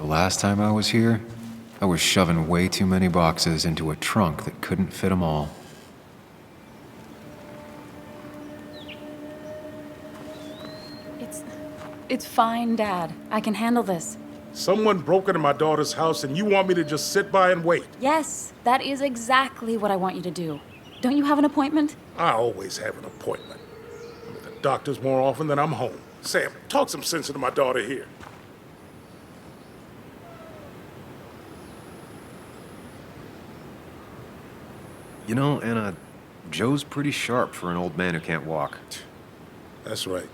last time I was here, I was shoving way too many boxes into a trunk that couldn't fit them all. It's fine, Dad. I can handle this. Someone broke into my daughter's house and you want me to just sit by and wait? Yes, that is exactly what I want you to do. Don't you have an appointment? I always have an appointment. I'm at the doctor's more often than I'm home. Sam, talk some sense into my daughter here. You know, Anna, Joe's pretty sharp for an old man who can't walk. That's right.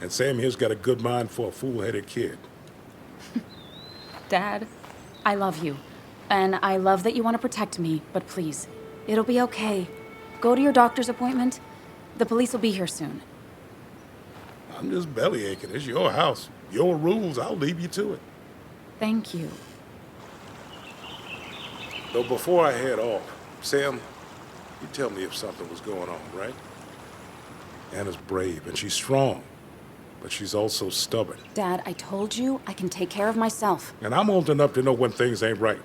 And Sam here's got a good mind for a fool-headed kid. Dad, I love you. And I love that you want to protect me, but please, it'll be okay. Go to your doctor's appointment. The police will be here soon. I'm just bellyaching. It's your house. Your rules. I'll leave you to it. Thank you. Though before I head off, Sam, you tell me if something was going on, right? Anna's brave and she's strong, but she's also stubborn. Dad, I told you I can take care of myself. And I'm old enough to know when things ain't right.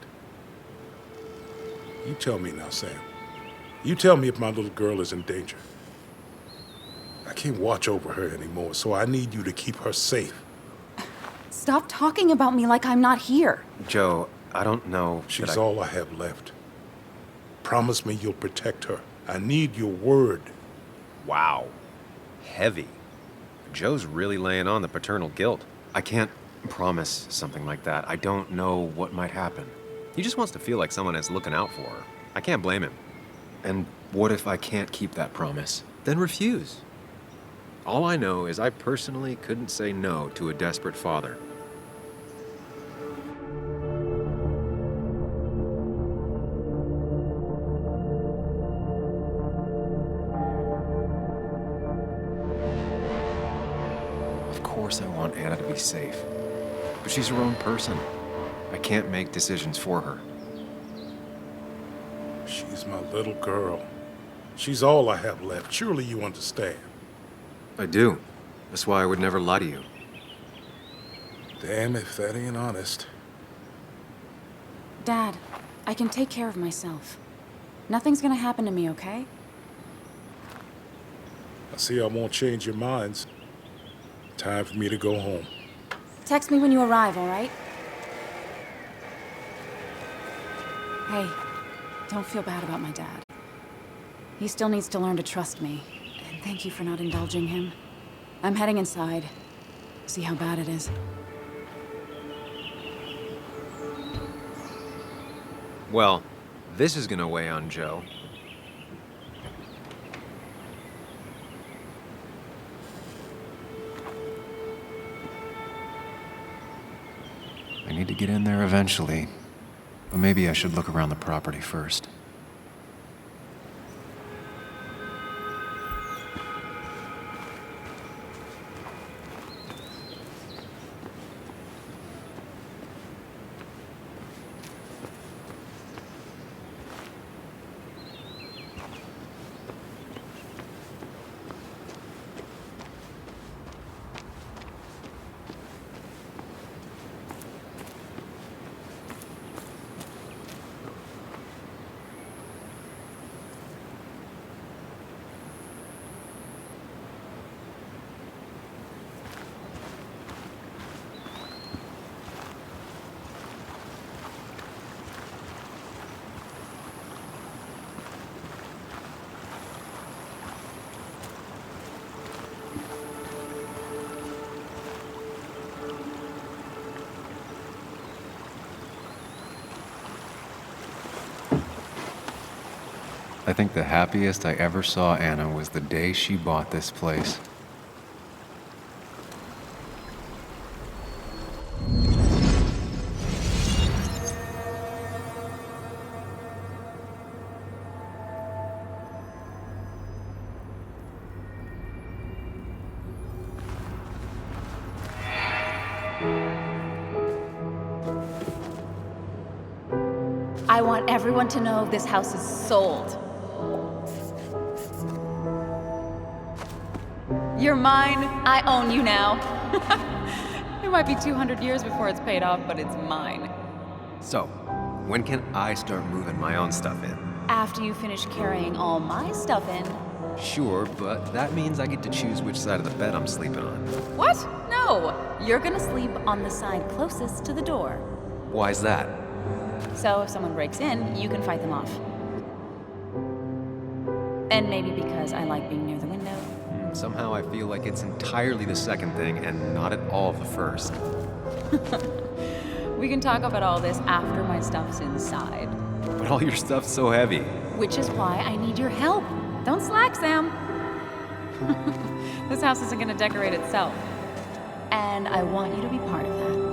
You tell me now, Sam. You tell me if my little girl is in danger. I can't watch over her anymore, so I need you to keep her safe. Stop talking about me like I'm not here. Joe, I don't know. She's all I have left. Promise me you'll protect her. I need your word. Wow. Heavy. Joe's really laying on the paternal guilt. I can't promise something like that. I don't know what might happen. He just wants to feel like someone is looking out for her. I can't blame him. And what if I can't keep that promise? Then refuse. All I know is I personally couldn't say no to a desperate father. Of course I want Anna to be safe. But she's her own person. I can't make decisions for her. She's my little girl. She's all I have left. Surely you understand. I do. That's why I would never lie to you. Damn if that ain't honest. Dad, I can take care of myself. Nothing's gonna happen to me, okay? I see I won't change your minds. Time for me to go home. Text me when you arrive, all right? Hey, don't feel bad about my dad. He still needs to learn to trust me. And thank you for not indulging him. I'm heading inside. See how bad it is. Well, this is gonna weigh on Joe. I need to get in there eventually. But maybe I should look around the property first. I think the happiest I ever saw Anna was the day she bought this place. I want everyone to know this house is sold. You're mine. I own you now. It might be 200 years before it's paid off, but it's mine. So, when can I start moving my own stuff in? After you finish carrying all my stuff in. Sure, but that means I get to choose which side of the bed I'm sleeping on. What? No! You're gonna sleep on the side closest to the door. Why's that? So if someone breaks in, you can fight them off. And maybe because I like being near the window. Somehow I feel like it's entirely the second thing and not at all the first. We can talk about all this after my stuff's inside. But all your stuff's so heavy. Which is why I need your help. Don't slack, Sam. This house isn't gonna decorate itself. And I want you to be part of that.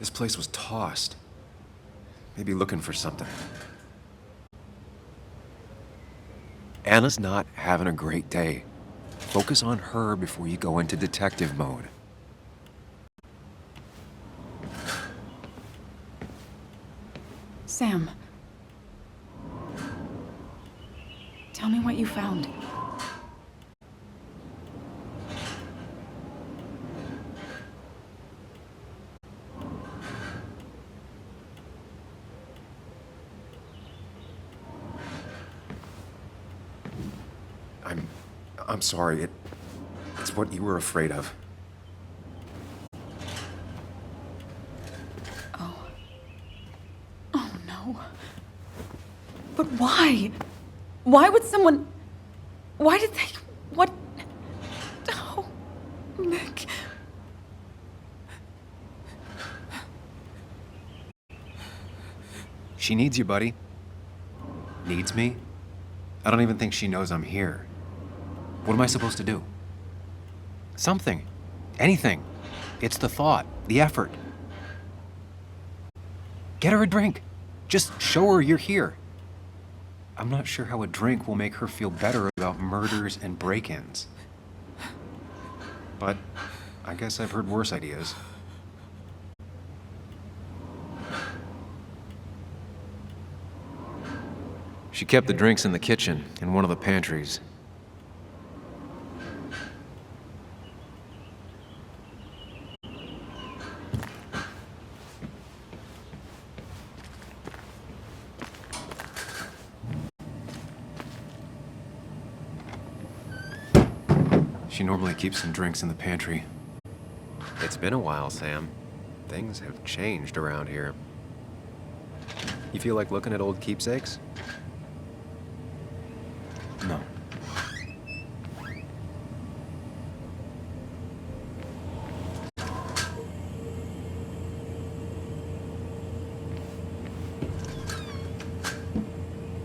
This place was tossed. Maybe looking for something. Anna's not having a great day. Focus on her before you go into detective mode. Sam. Tell me what you found. I'm sorry. It's what you were afraid of. Oh no. But why? Why would someone... Why did they... What... Oh, Nick. She needs you, buddy. Needs me? I don't even think she knows I'm here. What am I supposed to do? Something. Anything. It's the thought, the effort. Get her a drink. Just show her you're here. I'm not sure how a drink will make her feel better about murders and break-ins. But I guess I've heard worse ideas. She kept the drinks in the kitchen, in one of the pantries. She normally keeps some drinks in the pantry. It's been a while, Sam. Things have changed around here. You feel like looking at old keepsakes? No.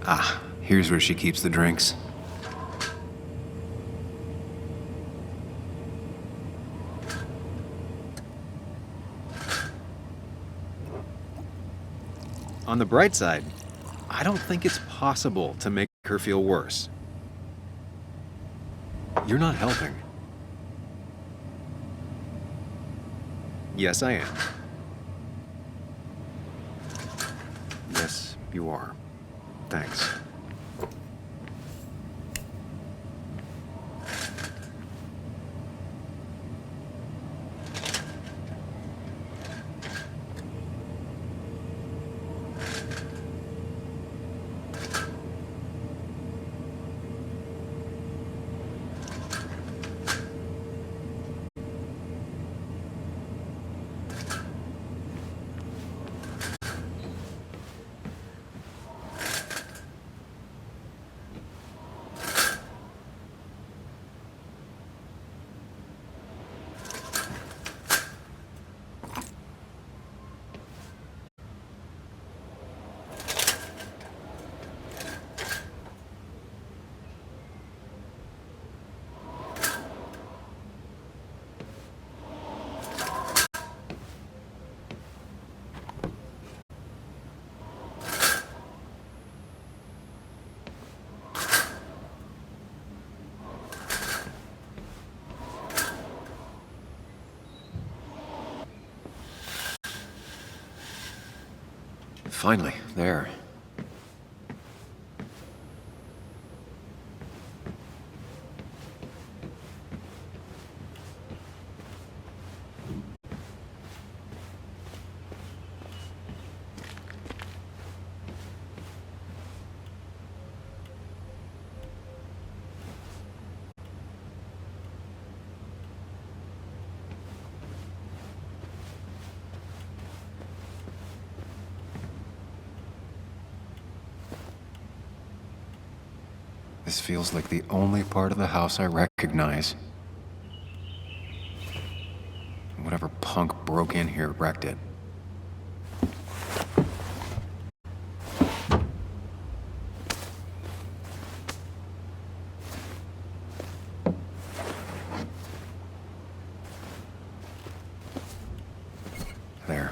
Ah, here's where she keeps the drinks. On the bright side, I don't think it's possible to make her feel worse. You're not helping. Yes, I am. Yes, you are. Thanks. Finally, there. This feels like the only part of the house I recognize. Whatever punk broke in here wrecked it. There.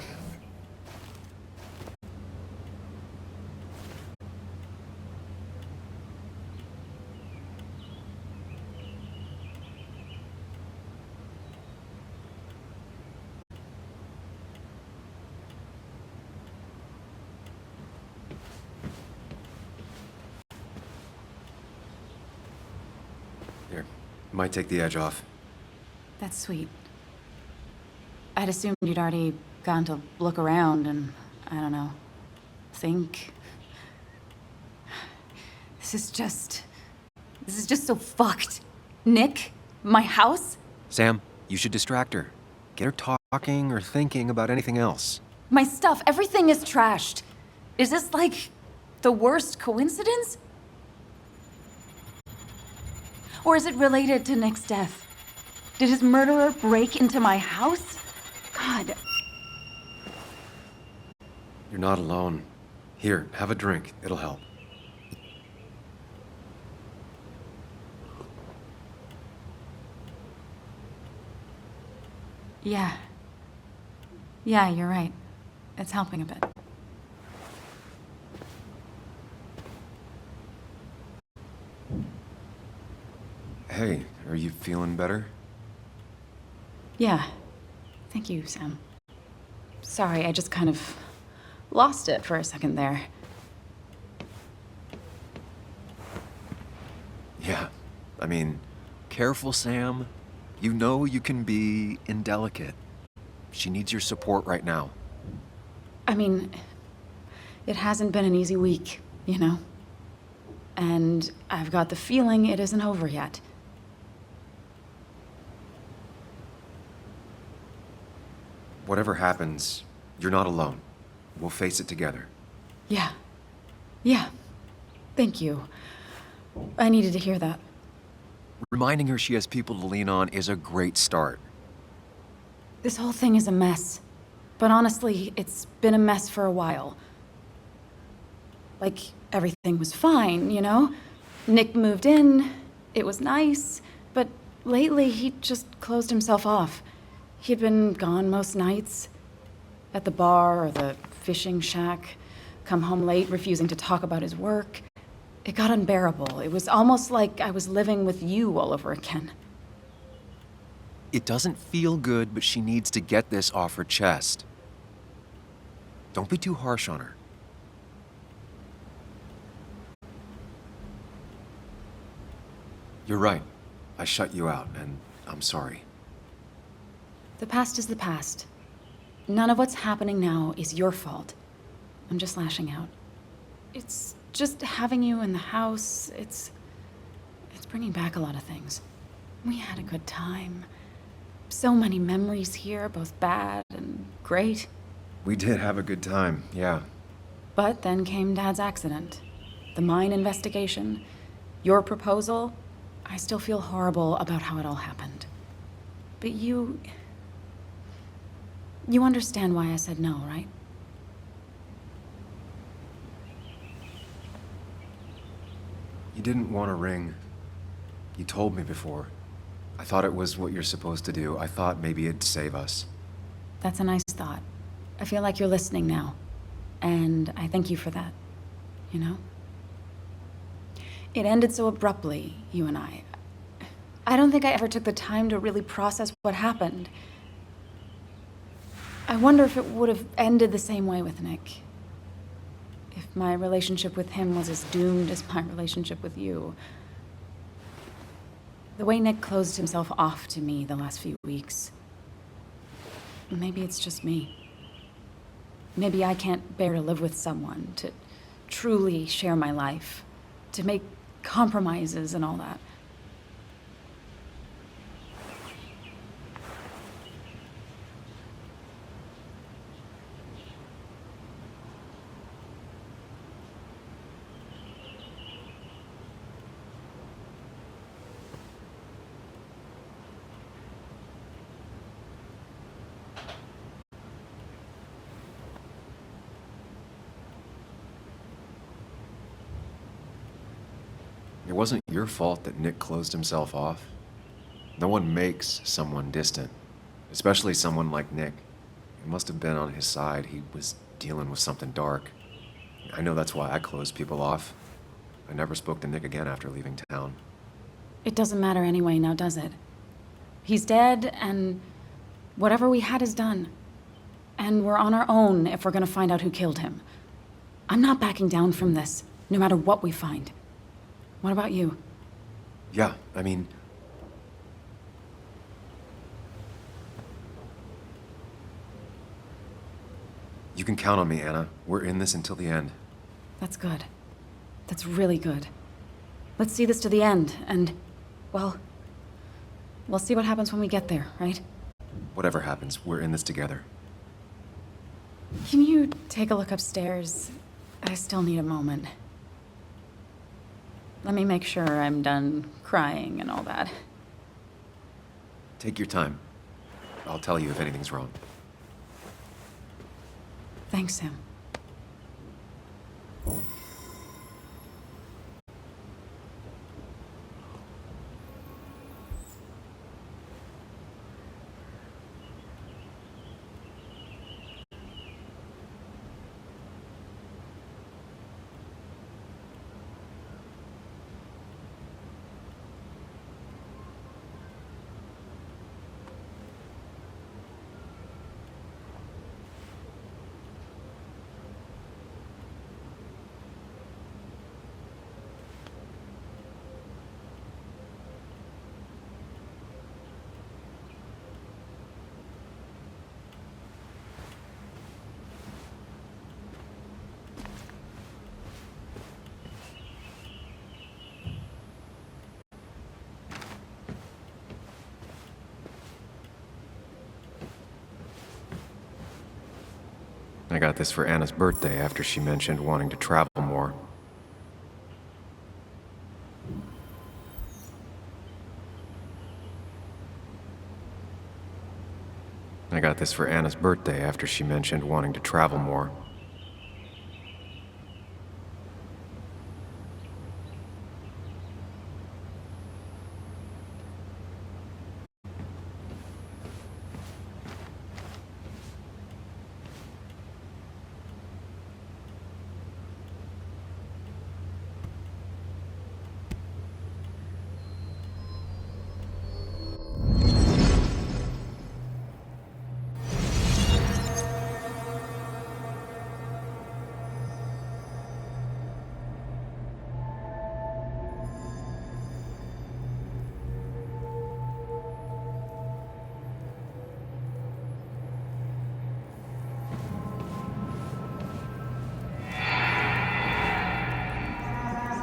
Might take the edge off. That's sweet. I'd assumed you'd already gone to look around and, I don't know, think. This is just so fucked. Nick? My house? Sam, you should distract her. Get her talking or thinking about anything else. My stuff, everything is trashed. Is this like the worst coincidence? Or is it related to Nick's death? Did his murderer break into my house? God. You're not alone. Here, have a drink. It'll help. Yeah. Yeah, you're right. It's helping a bit. Hey, are you feeling better? Yeah. Thank you, Sam. Sorry, I just kind of lost it for a second there. Yeah. I mean, careful, Sam. You know you can be indelicate. She needs your support right now. I mean, it hasn't been an easy week, you know? And I've got the feeling it isn't over yet. Whatever happens, you're not alone. We'll face it together. Yeah. Yeah. Thank you. I needed to hear that. Reminding her she has people to lean on is a great start. This whole thing is a mess. But honestly, it's been a mess for a while. Like, everything was fine, you know? Nick moved in, it was nice, but lately he just closed himself off. He'd been gone most nights. At the bar or the fishing shack, come home late, refusing to talk about his work. It got unbearable. It was almost like I was living with you all over again. It doesn't feel good, but she needs to get this off her chest. Don't be too harsh on her. You're right. I shut you out, and I'm sorry. The past is the past. None of what's happening now is your fault. I'm just lashing out. It's just having you in the house, it's bringing back a lot of things. We had a good time. So many memories here, both bad and great. We did have a good time, yeah. But then came Dad's accident. The mine investigation. Your proposal. I still feel horrible about how it all happened. But you understand why I said no, right? You didn't want a ring. You told me before. I thought it was what you're supposed to do. I thought maybe it'd save us. That's a nice thought. I feel like you're listening now. And I thank you for that. You know? It ended so abruptly, you and I. I don't think I ever took the time to really process what happened. I wonder if it would have ended the same way with Nick. If my relationship with him was as doomed as my relationship with you. The way Nick closed himself off to me the last few weeks. Maybe it's just me. Maybe I can't bear to live with someone, to truly share my life, to make compromises and all that. It wasn't your fault that Nick closed himself off. No one makes someone distant, especially someone like Nick. It must have been on his side. He was dealing with something dark. I know that's why I closed people off. I never spoke to Nick again after leaving town. It doesn't matter anyway, now does it? He's dead, and whatever we had is done. And we're on our own if we're gonna find out who killed him. I'm not backing down from this, no matter what we find. What about you? Yeah, I mean, You can count on me, Anna. We're in this until the end. That's good. That's really good. Let's see this to the end, and, well, we'll see what happens when we get there, right? Whatever happens, we're in this together. Can you take a look upstairs? I still need a moment. Let me make sure I'm done crying and all that. Take your time. I'll tell you if anything's wrong. Thanks, Sam. I got this for Anna's birthday after she mentioned wanting to travel more. I got this for Anna's birthday after she mentioned wanting to travel more.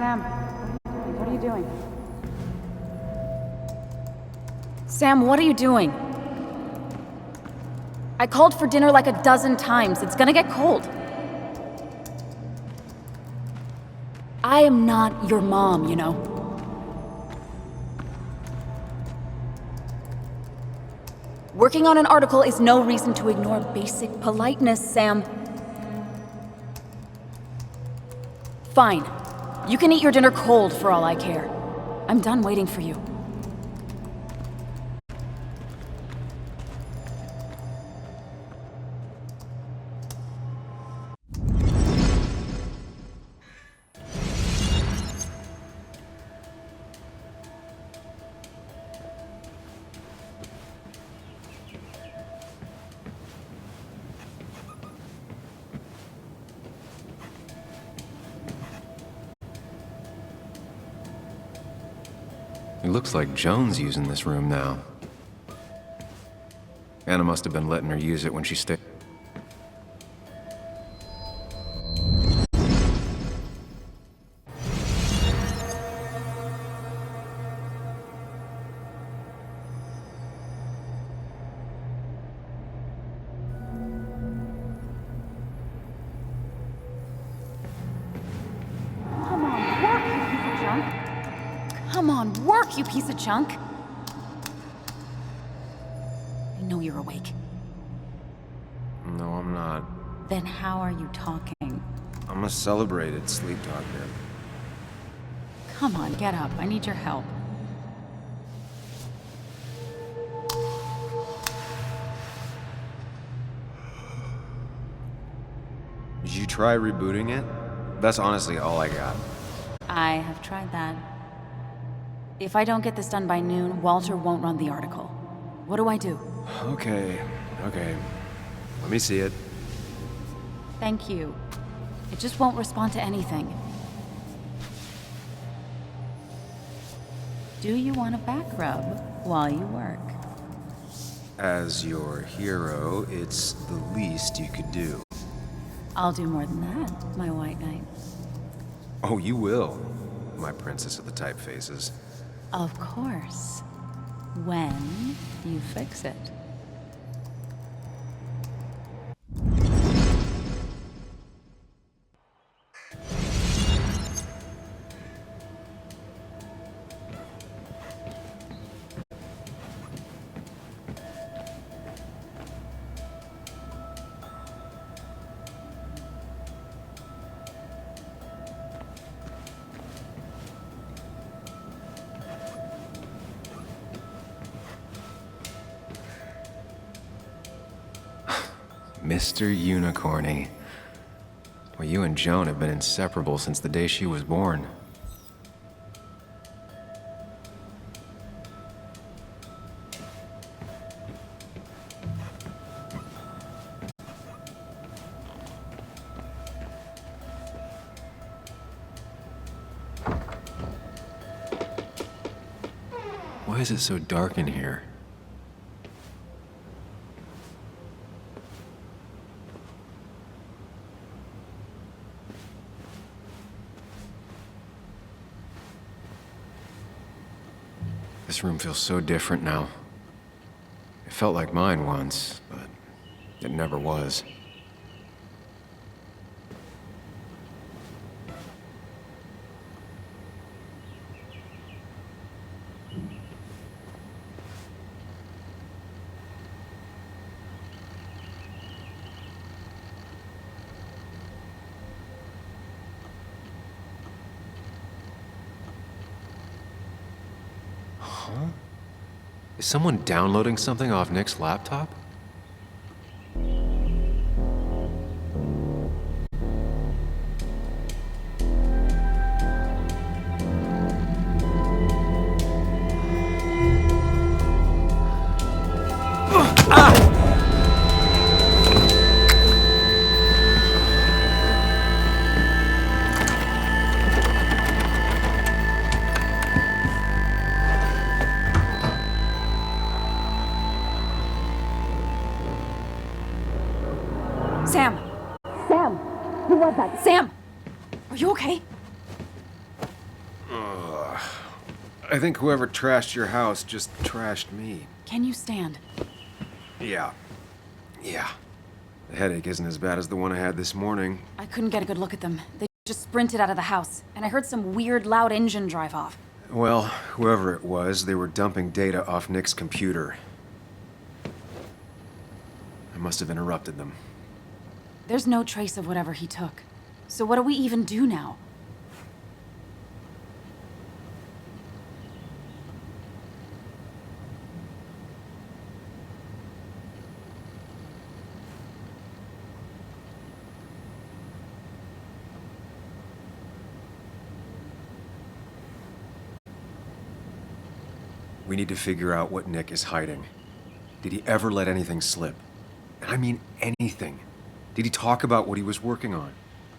Sam, what are you doing? Sam, what are you doing? I called for dinner like a dozen times. It's gonna get cold. I am not your mom, you know. Working on an article is no reason to ignore basic politeness, Sam. Fine. You can eat your dinner cold for all I care. I'm done waiting for you. It looks like Joan's using this room now. Anna must have been letting her use it when she stayed. Come on, work, you piece of junk! I know you're awake. No, I'm not. Then how are you talking? I'm a celebrated sleep talker. Come on, get up. I need your help. Did you try rebooting it? That's honestly all I got. I have tried that. If I don't get this done by noon, Walter won't run the article. What do I do? Okay. Let me see it. Thank you. It just won't respond to anything. Do you want a back rub while you work? As your hero, it's the least you could do. I'll do more than that, my white knight. Oh, you will, my princess of the typefaces. Of course. When you fix it. Mr. Unicorny. Well, you and Joan have been inseparable since the day she was born. Why is it so dark in here? This room feels so different now. It felt like mine once, but it never was. Is someone downloading something off Nick's laptop? Sam! Sam! Who was that? Sam! Are you okay? I think whoever trashed your house just trashed me. Can you stand? Yeah. The headache isn't as bad as the one I had this morning. I couldn't get a good look at them. They just sprinted out of the house, and I heard some weird, loud engine drive off. Well, whoever it was, they were dumping data off Nick's computer. I must have interrupted them. There's no trace of whatever he took. So what do we even do now? We need to figure out what Nick is hiding. Did he ever let anything slip? And I mean anything. Did he talk about what he was working on?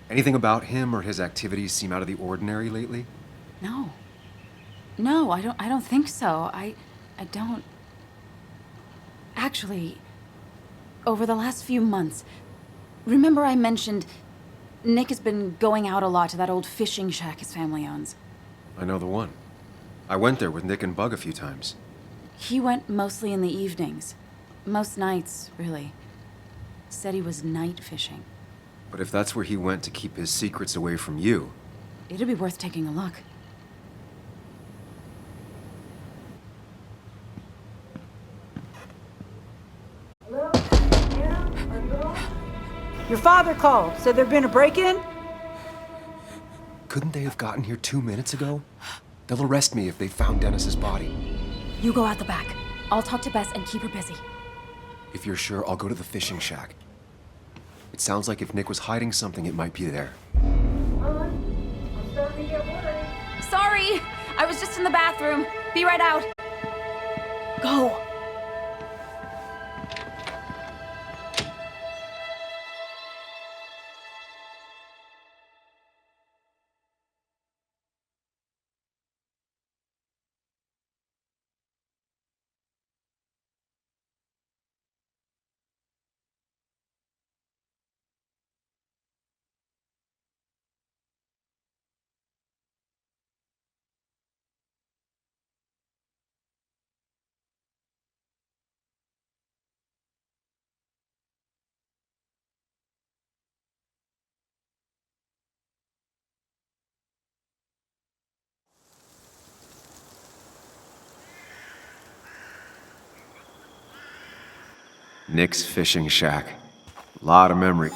Anything about him or his activities seem out of the ordinary lately? No. No, I don't think so. I don't... Actually, over the last few months, remember I mentioned Nick has been going out a lot to that old fishing shack his family owns. I know the one. I went there with Nick and Bug a few times. He went mostly in the evenings. Most nights, really. Said he was night fishing. But if that's where he went to keep his secrets away from you... It'd be worth taking a look. Your father called. Said there'd been a break-in? Couldn't they have gotten here 2 minutes ago? They'll arrest me if they found Dennis's body. You go out the back. I'll talk to Bess and keep her busy. If you're sure, I'll go to the fishing shack. It sounds like if Nick was hiding something, it might be there. I'm starting to get worried. Sorry! I was just in the bathroom. Be right out. Go! Nick's fishing shack. Lot of memory.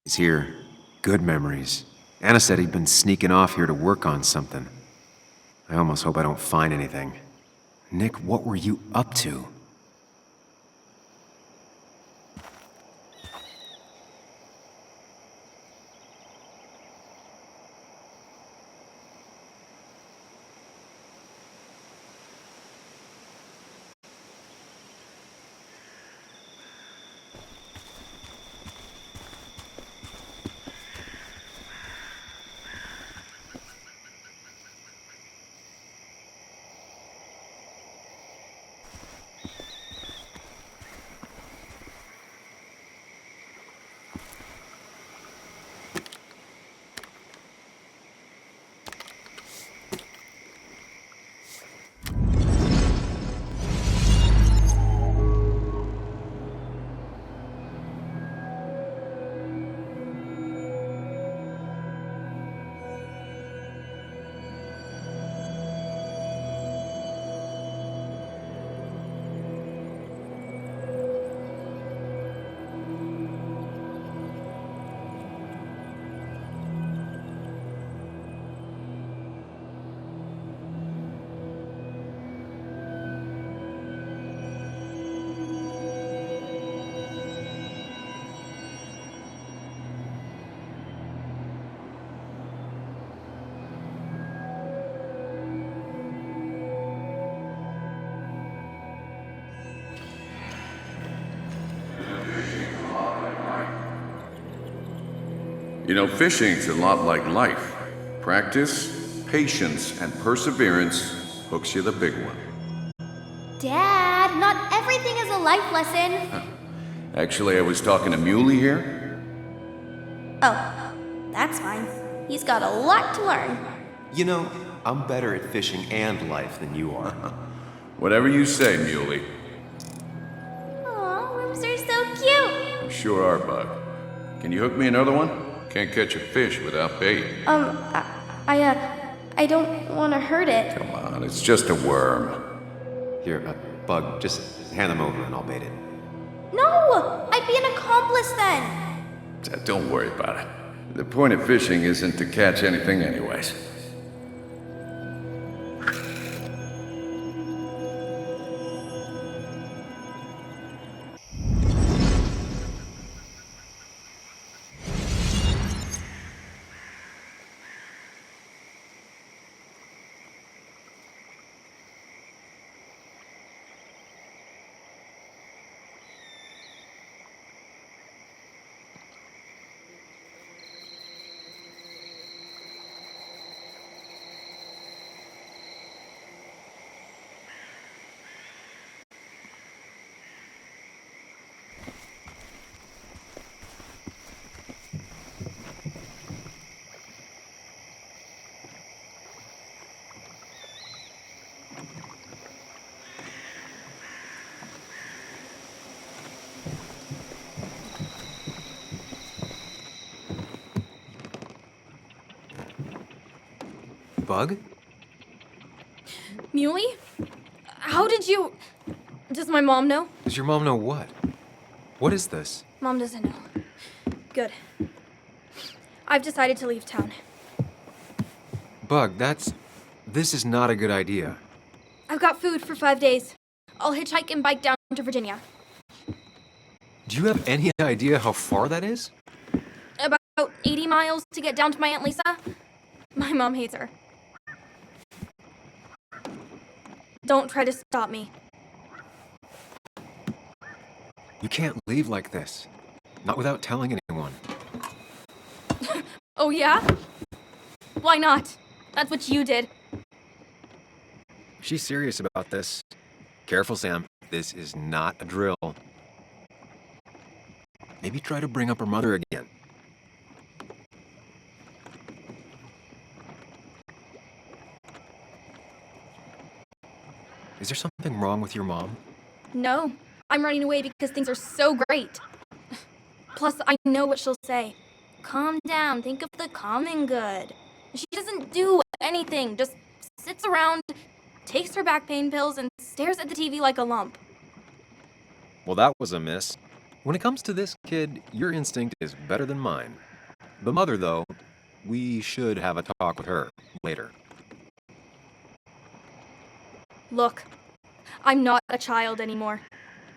He's here. Good memories. Anna said he'd been sneaking off here to work on something. I almost hope I don't find anything. Nick, what were you up to? You know, fishing's a lot like life. Practice, patience, and perseverance hooks you the big one. Dad, not everything is a life lesson. Actually, I was talking to Muley here. Oh, that's fine. He's got a lot to learn. You know, I'm better at fishing and life than you are. Whatever you say, Muley. Aw, worms are so cute. You sure are, Bug. Can you hook me another one? Can't catch a fish without bait. I don't want to hurt it. Come on, it's just a worm. Here, Bug, just hand them over and I'll bait it. No, I'd be an accomplice then. Don't worry about it. The point of fishing isn't to catch anything anyways. Bug? Muley? How did you... Does my mom know? Does your mom know what? What is this? Mom doesn't know. Good. I've decided to leave town. Bug, this is not a good idea. I've got food for 5 days. I'll hitchhike and bike down to Virginia. Do you have any idea how far that is? About 80 miles to get down to my Aunt Lisa. My mom hates her. Don't try to stop me. You can't leave like this. Not without telling anyone. Oh, yeah? Why not? That's what you did. She's serious about this. Careful, Sam. This is not a drill. Maybe try to bring up her mother again. Is there something wrong with your mom? No, I'm running away because things are so great. Plus, I know what she'll say. Calm down, think of the common good. She doesn't do anything, just sits around, takes her back pain pills, and stares at the TV like a lump. Well, that was a miss. When it comes to this kid, your instinct is better than mine. The mother, though, we should have a talk with her later. Look, I'm not a child anymore.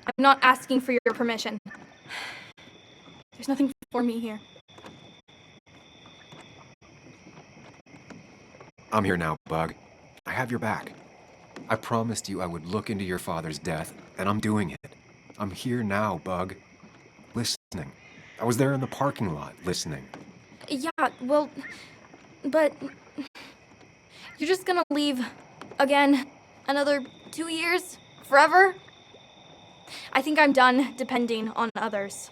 I'm not asking for your permission. There's nothing for me here. I'm here now, Bug. I have your back. I promised you I would look into your father's death, and I'm doing it. I'm here now, Bug. Listening. I was there in the parking lot, listening. Yeah, well, but you're just gonna leave again another 2 years? Forever? I think I'm done depending on others.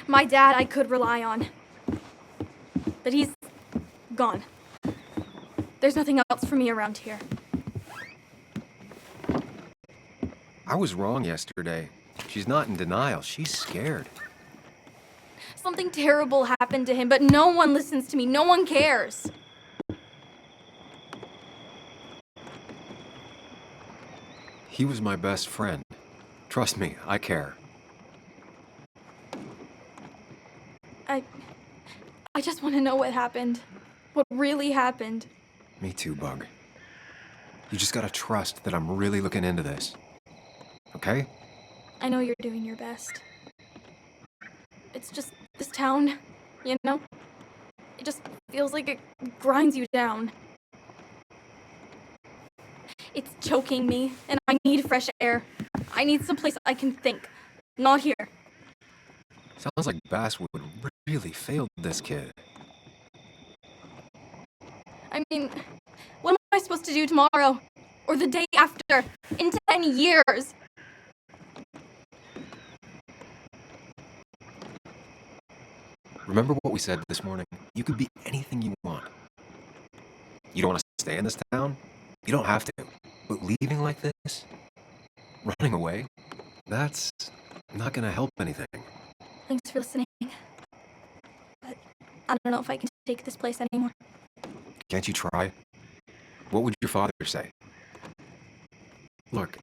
My dad I could rely on, but he's gone. There's nothing else for me around here. I was wrong yesterday. She's not in denial. She's scared. Something terrible happened to him, but no one listens to me. No one cares. He was my best friend. Trust me, I care. I just want to know what happened. What really happened. Me too, Bug. You just gotta trust that I'm really looking into this. Okay? I know you're doing your best. It's just this town, you know? It just feels like it grinds you down. It's choking me, and I need fresh air. I need someplace I can think. Not here. Sounds like Basswood really failed this kid. I mean, what am I supposed to do tomorrow? Or the day after? In 10 years? Remember what we said this morning? You could be anything you want. You don't want to stay in this town? You don't have to. But leaving like this? Running away? That's not gonna help anything. Thanks for listening. But I don't know if I can take this place anymore. Can't you try? What would your father say? Look,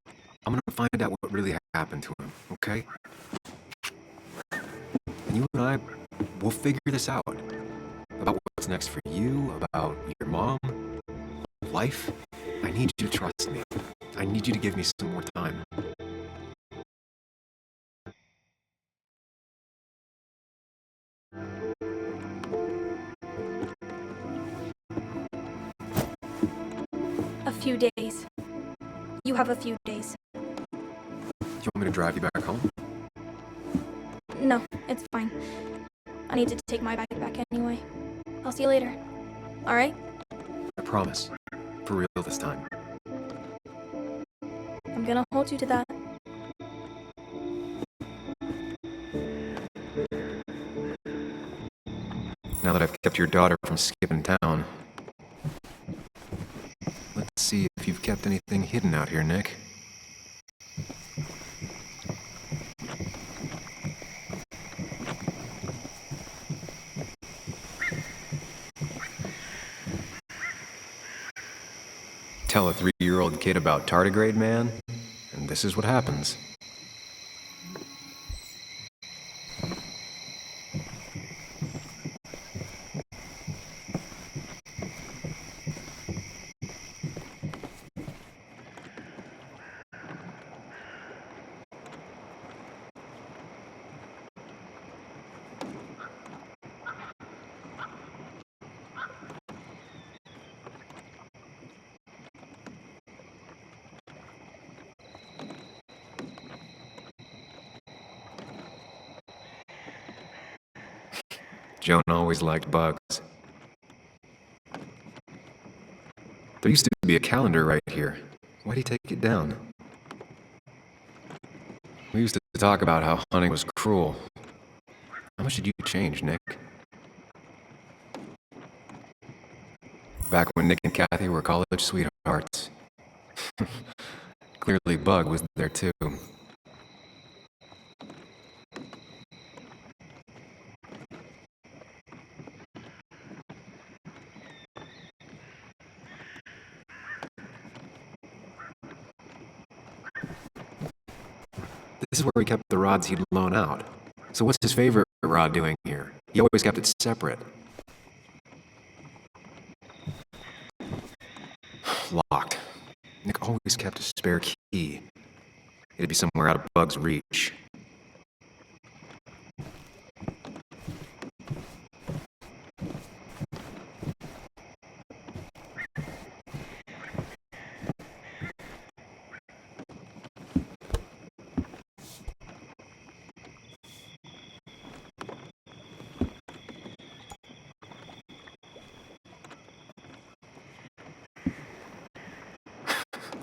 I'm gonna find out what really happened to him, okay? And you and I, we'll figure this out. About what's next for you, about your mom, life. I need you to trust me. I need you to give me some more time. A few days. You have a few days. Do you want me to drive you back home? No, it's fine. I need to take my bag back anyway. I'll see you later. Alright? I promise. For real this time. I'm gonna hold you to that. Now that I've kept your daughter from skipping town. Let's see if you've kept anything hidden out here, Nick. Tell a 3-year-old kid about tardigrade man, and this is what happens. Joan always liked bugs. There used to be a calendar right here. Why'd he take it down? We used to talk about how hunting was cruel. How much did you change, Nick? Back when Nick and Kathy were college sweethearts. Clearly Bug was there too. This is where he kept the rods he'd loan out. So what's his favorite rod doing here? He always kept it separate. Locked. Nick always kept a spare key. It'd be somewhere out of Bug's reach.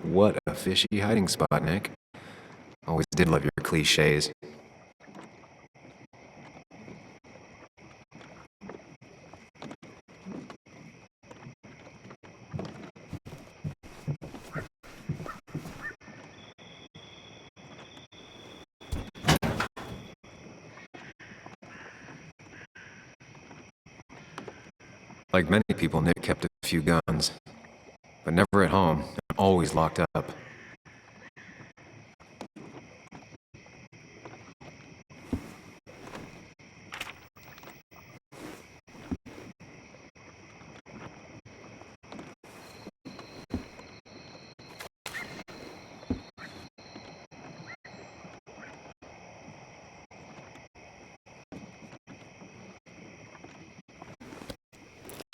What a fishy hiding spot, Nick. Always did love your cliches. Like many people, Nick kept a few guns, but never at home, and always locked up.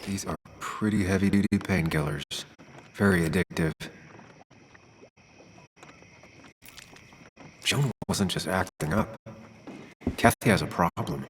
These are pretty heavy-duty painkillers. Very addictive. Joan wasn't just acting up. Kathy has a problem.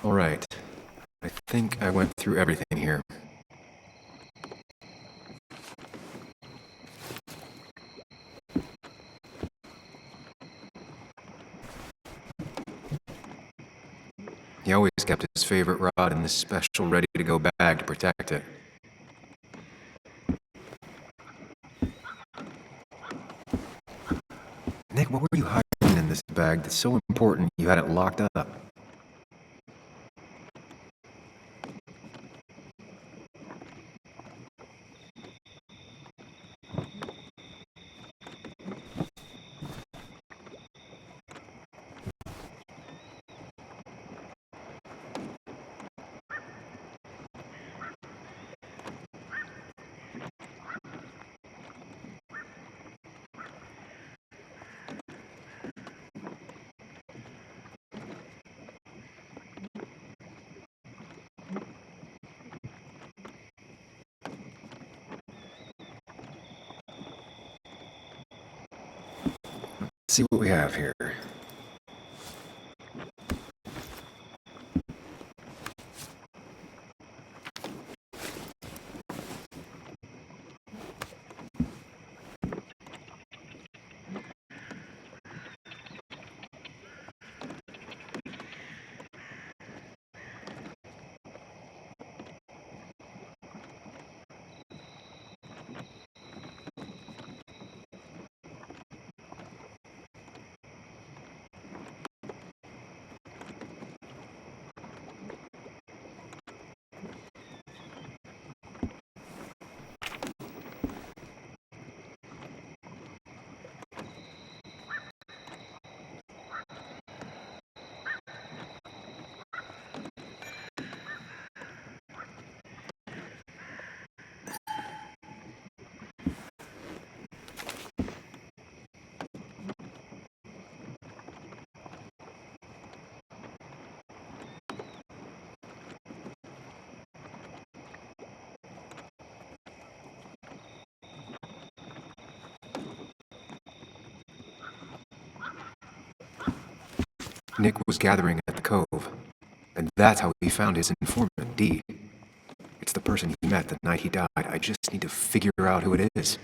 All right. I think I went through everything here. He always kept his favorite rod in this special ready-to-go bag to protect it. Nick, what were you hiding in this bag that's so important you had it locked up? Let's see what we have here. Nick was gathering at the Cove, and that's how he found his informant, Dee. It's the person he met the night he died. I just need to figure out who it is.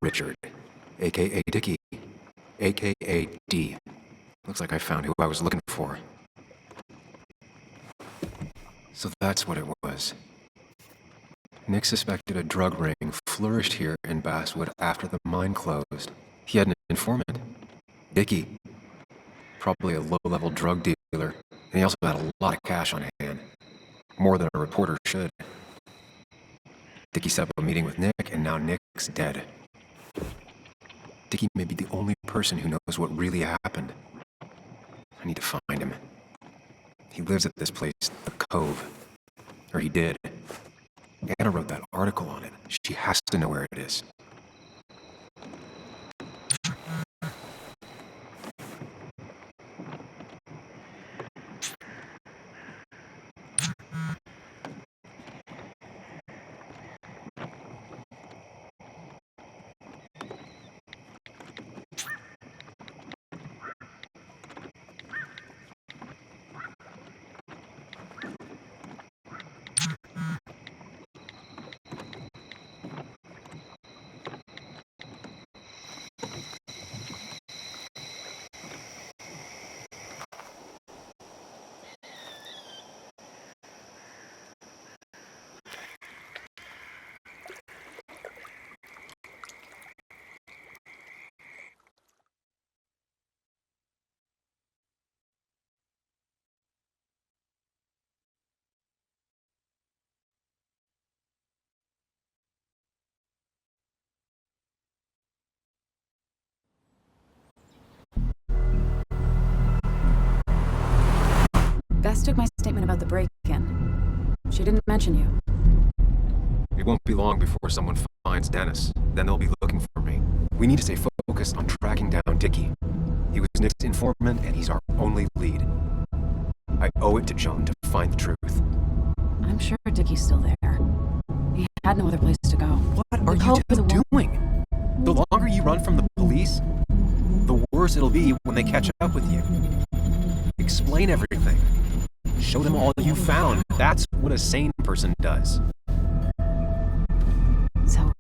Richard, aka Dickie, aka D. Looks like I found who I was looking for. So that's what it was. Nick suspected a drug ring flourished here in Basswood after the mine closed. He had an informant, Dickie. Probably a low-level drug dealer, and he also had a lot of cash on hand. More than a reporter should. Dickie set up a meeting with Nick, and now Nick's dead. Dickie may be the only person who knows what really happened. I need to find him. He lives at this place, the Cove. Or he did. Anna wrote that article on it. She has to know where it is. Bess took my statement about the break-in. She didn't mention you. It won't be long before someone finds Dennis. Then they'll be looking for me. We need to stay focused on tracking down Dickie. He was Nick's informant, and he's our only lead. I owe it to Joan to find the truth. I'm sure Dickie's still there. He had no other place to go. What are you doing? The longer you run from the police, the worse it'll be when they catch up with you. Explain everything. Show them all you found. That's what a sane person does. So,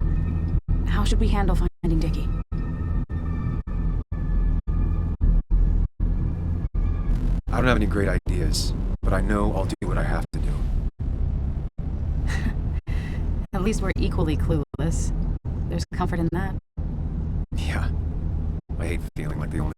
how should we handle finding Dickie? I don't have any great ideas, but I know I'll do what I have to do. At least we're equally clueless. There's comfort in that. Yeah. I hate feeling like the only